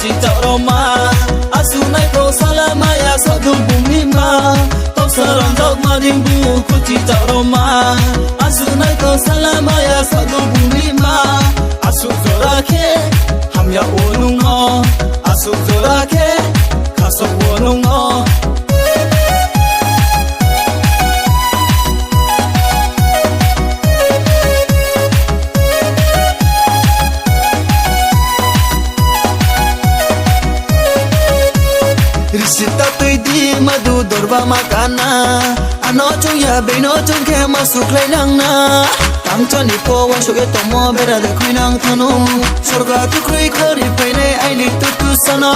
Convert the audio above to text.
kuchi tauroma asunai pro salamaya sadu bumima tausaran dog madimbu kuchi tauroma asunai pro salamaya sadu bumima asuzorake hamya onungo asuzorake kaso onungo Risita tuidi madu dorba makana ano chung ya beno chung ke masuk lainang na tamchani po wa shoge tomo bera de khoinang thanu sorga tu krui khori paine aili tu tu sana